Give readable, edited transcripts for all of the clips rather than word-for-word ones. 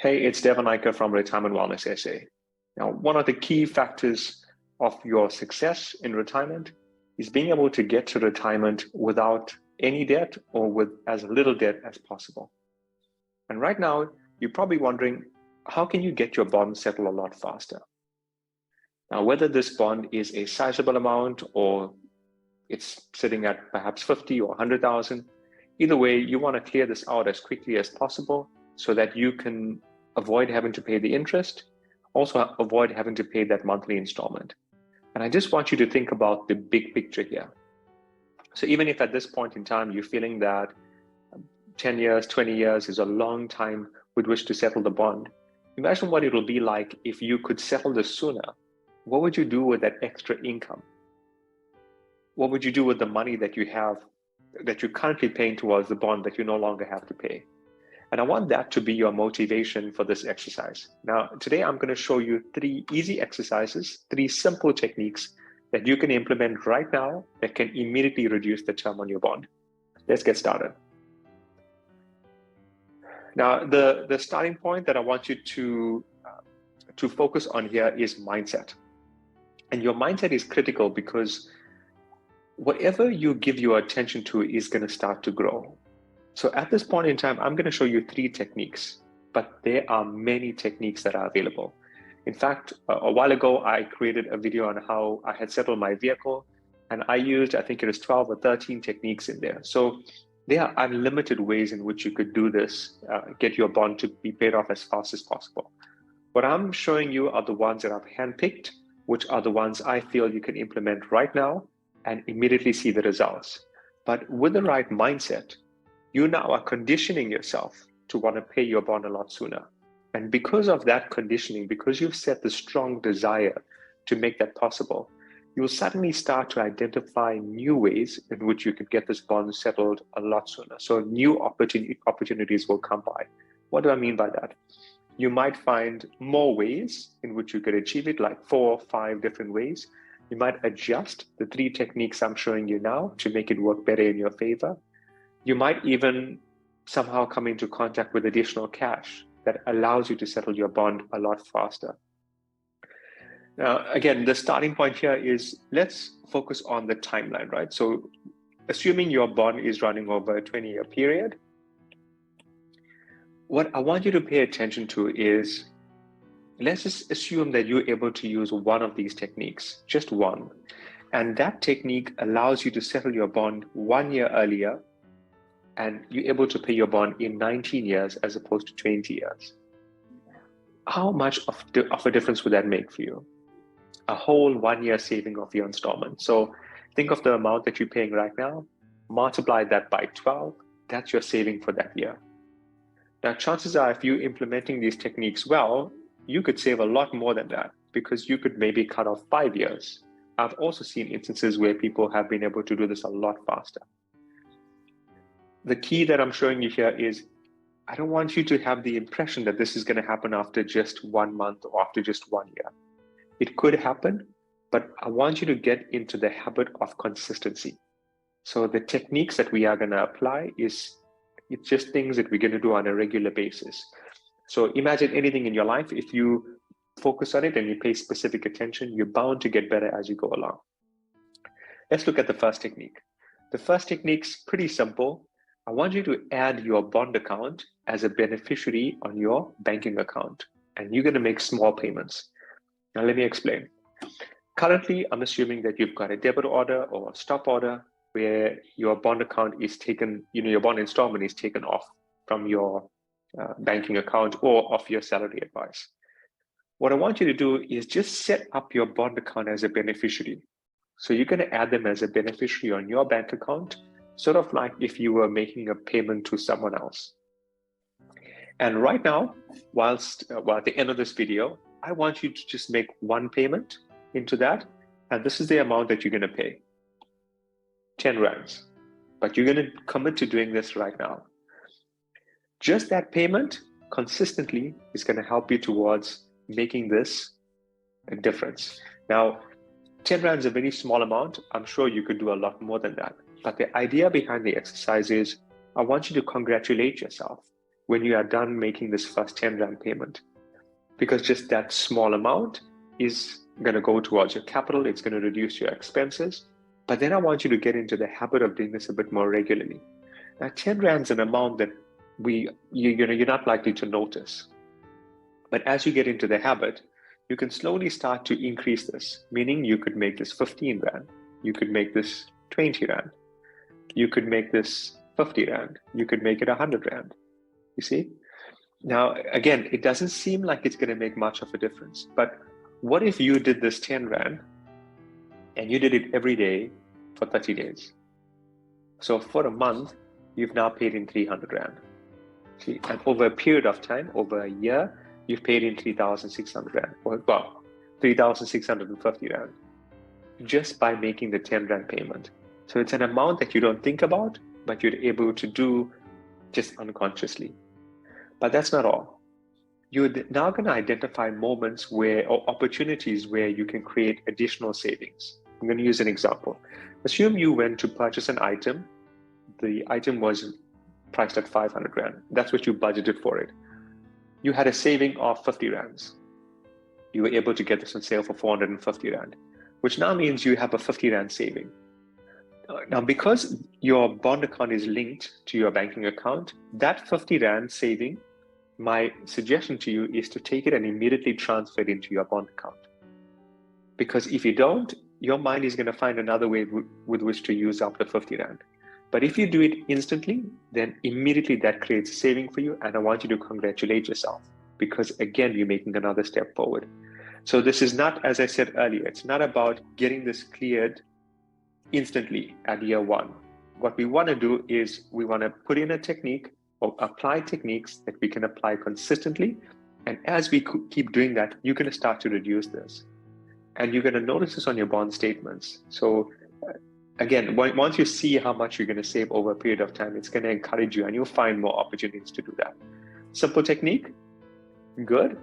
Hey, it's Devon from Retirement Wellness SA. Now, one of the key factors of your success in retirement is being able to get to retirement without any debt or with as little debt as possible. And right now, you're probably wondering, how can you get your bond settled a lot faster? Now, whether this bond is a sizable amount or it's sitting at perhaps 50 or 100,000, either way, you want to clear this out as quickly as possible so that you can avoid having to pay the interest, also avoid having to pay that monthly installment. And I just want you to think about the big picture here. So even if at this point in time you're feeling that 10 years, 20 years is a long time with which to settle the bond, imagine what it'll be like if you could settle this sooner. What would you do with that extra income? What would you do with the money that you have, that you're currently paying towards the bond that you no longer have to pay? And I want that to be your motivation for this exercise. Now, today I'm going to show you 3 easy exercises, 3 simple techniques that you can implement right now that can immediately reduce the term on your bond. Let's get started. Now, the starting point that I want you to focus on here is mindset. And your mindset is critical because whatever you give your attention to is going to start to grow. So at this point in time, I'm going to show you 3 techniques, but there are many techniques that are available. In fact, a while ago, I created a video on how I had settled my vehicle, and I used, I think it was 12 or 13 techniques in there. So there are unlimited ways in which you could do this, get your bond to be paid off as fast as possible. What I'm showing you are the ones that I've handpicked, which are the ones I feel you can implement right now and immediately see the results. But with the right mindset, you now are conditioning yourself to want to pay your bond a lot sooner. And because of that conditioning, because you've set the strong desire to make that possible, you'll suddenly start to identify new ways in which you could get this bond settled a lot sooner. So new opportunities will come by. What do I mean by that? You might find more ways in which you could achieve it, like 4 or 5 different ways. You might adjust the 3 techniques I'm showing you now to make it work better in your favor. You might even somehow come into contact with additional cash that allows you to settle your bond a lot faster. Now, again, the starting point here is let's focus on the timeline, right? So assuming your bond is running over a 20-year period, what I want you to pay attention to is, let's just assume that you're able to use one of these techniques, just one. And that technique allows you to settle your bond 1 year earlier, and you're able to pay your bond in 19 years as opposed to 20 years. How much of a difference would that make for you? A whole 1 year saving of your installment. So think of the amount that you're paying right now, multiply that by 12, that's your saving for that year. Now, chances are if you're implementing these techniques well, you could save a lot more than that because you could maybe cut off 5 years. I've also seen instances where people have been able to do this a lot faster. The key that I'm showing you here is I don't want you to have the impression that this is going to happen after just 1 month or after just 1 year. It could happen, but I want you to get into the habit of consistency. So the techniques that we are going to apply it's just things that we're going to do on a regular basis. So imagine anything in your life, if you focus on it and you pay specific attention, you're bound to get better as you go along. Let's look at the first technique. The first technique's pretty simple. I want you to add your bond account as a beneficiary on your banking account, and you're going to make small payments. Now, let me explain. Currently, I'm assuming that you've got a debit order or a stop order where your bond account is taken, your bond installment is taken off from your banking account or off your salary advice. What I want you to do is just set up your bond account as a beneficiary. So you're going to add them as a beneficiary on your bank account, sort of like if you were making a payment to someone else. And right now, while at the end of this video, I want you to just make one payment into that. And this is the amount that you're going to pay, 10 rands. But you're going to commit to doing this right now. Just that payment consistently is going to help you towards making this a difference. Now, 10 rand is a very small amount. I'm sure you could do a lot more than that. But the idea behind the exercise is I want you to congratulate yourself when you are done making this first 10 Rand payment. Because just that small amount is going to go towards your capital, it's going to reduce your expenses. But then I want you to get into the habit of doing this a bit more regularly. Now, 10 Rand is an amount that you're not likely to notice. But as you get into the habit, you can slowly start to increase this, meaning you could make this 15 Rand, you could make this 20 Rand, you could make this 50 Rand, you could make it 100 Rand. You see? Now, again, it doesn't seem like it's going to make much of a difference, but what if you did this 10 Rand and you did it every day for 30 days? So for a month, you've now paid in 300 Rand. See, and over a period of time, over a year, you've paid in 3,600 Rand, or well, 3,650 Rand, just by making the 10 Rand payment. So it's an amount that you don't think about, but you're able to do just unconsciously. But that's not all. You're now going to identify moments where, or opportunities where you can create additional savings. I'm going to use an example. Assume you went to purchase an item. The item was priced at 500 Rand. That's what you budgeted for it. You had a saving of 50 Rands. You were able to get this on sale for 450 Rand, which now means you have a 50 Rand saving. Now, because your bond account is linked to your banking account, that 50 Rand saving, my suggestion to you is to take it and immediately transfer it into your bond account. Because if you don't, your mind is going to find another way with which to use up the 50 Rand. But if you do it instantly, then immediately that creates a saving for you. And I want you to congratulate yourself because, again, you're making another step forward. So this is not, as I said earlier, it's not about getting this cleared instantly at year one. What we want to do is we want to put in a technique or apply techniques that we can apply consistently. And as we keep doing that, you're going to start to reduce this. And you're going to notice this on your bond statements. So again, once you see how much you're going to save over a period of time, it's going to encourage you and you'll find more opportunities to do that. Simple technique, good,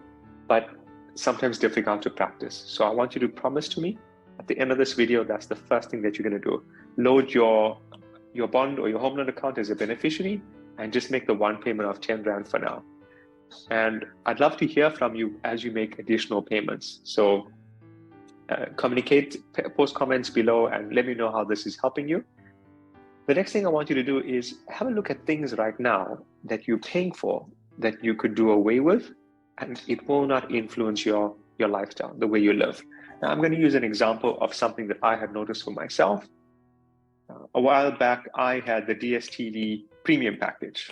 but sometimes difficult to practice. So I want you to promise to me at the end of this video, that's the first thing that you're going to do. Load your bond or your home loan account as a beneficiary and just make the one payment of 10 Rand for now. And I'd love to hear from you as you make additional payments. So communicate, post comments below and let me know how this is helping you. The next thing I want you to do is have a look at things right now that you're paying for that you could do away with, and it will not influence your lifestyle, the way you live. Now, I'm going to use an example of something that I had noticed for myself. A while back, I had the DSTV premium package.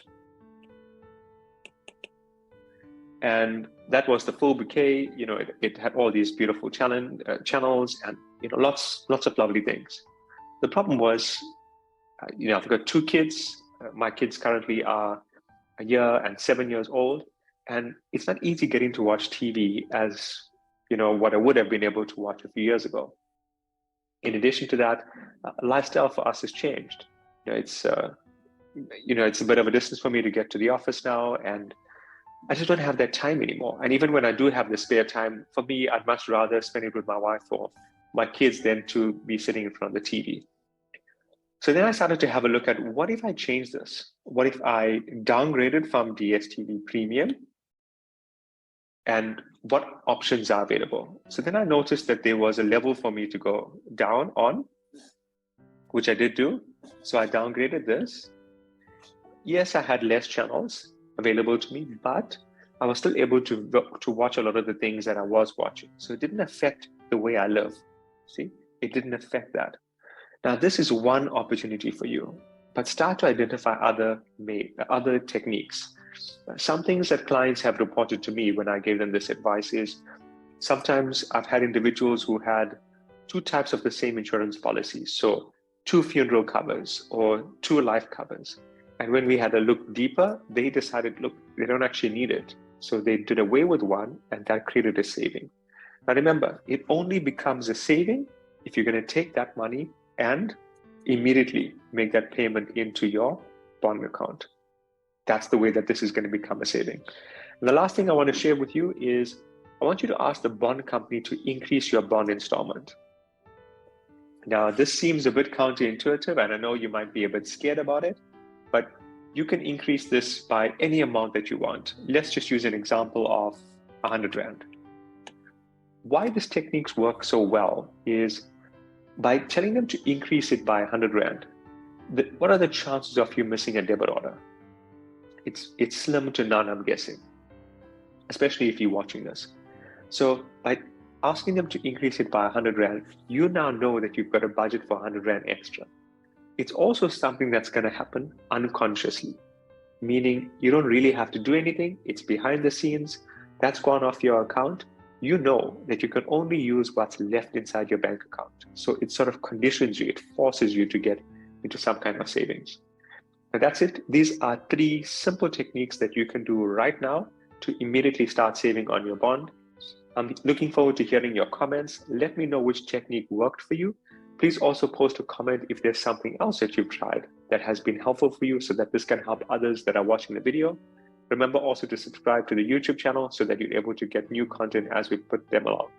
And that was the full bouquet. You know, it had all these beautiful channels and, you know, lots of lovely things. The problem was, you know, I've got two kids. My kids currently are a year and 7 years old. And it's not easy getting to watch TV as, you know, what I would have been able to watch a few years ago. In addition to that, lifestyle for us has changed. You know, it's a bit of a distance for me to get to the office now, and I just don't have that time anymore. And even when I do have the spare time, for me, I'd much rather spend it with my wife or my kids than to be sitting in front of the TV. So then I started to have a look at, what if I change this? What if I downgraded from DSTV Premium? And what options are available? So then I noticed that there was a level for me to go down on, which I did do. So I downgraded this. Yes, I had less channels available to me, but I was still able to watch a lot of the things that I was watching. So it didn't affect the way I live. See, it didn't affect that. Now, this is one opportunity for you, but start to identify other techniques. Some things that clients have reported to me when I gave them this advice is, sometimes I've had individuals who had two types of the same insurance policies. So 2 funeral covers or 2 life covers. And when we had a look deeper, they decided, look, they don't actually need it. So they did away with one, and that created a saving. Now remember, it only becomes a saving if you're going to take that money and immediately make that payment into your bond account. That's the way that this is going to become a saving. And the last thing I want to share with you is, I want you to ask the bond company to increase your bond installment. Now, this seems a bit counterintuitive, and I know you might be a bit scared about it, but you can increase this by any amount that you want. Let's just use an example of 100 Rand. Why these techniques work so well is by telling them to increase it by 100 Rand, what are the chances of you missing a debit order? It's slim to none, I'm guessing, especially if you're watching this. So by asking them to increase it by 100 Rand, you now know that you've got a budget for 100 Rand extra. It's also something that's going to happen unconsciously, meaning you don't really have to do anything. It's behind the scenes. That's gone off your account. You know that you can only use what's left inside your bank account. So it sort of conditions you. It forces you to get into some kind of savings. And that's it. These are 3 simple techniques that you can do right now to immediately start saving on your bond. I'm looking forward to hearing your comments. Let me know which technique worked for you. Please also post a comment if there's something else that you've tried that has been helpful for you so that this can help others that are watching the video. Remember also to subscribe to the YouTube channel so that you're able to get new content as we put them along.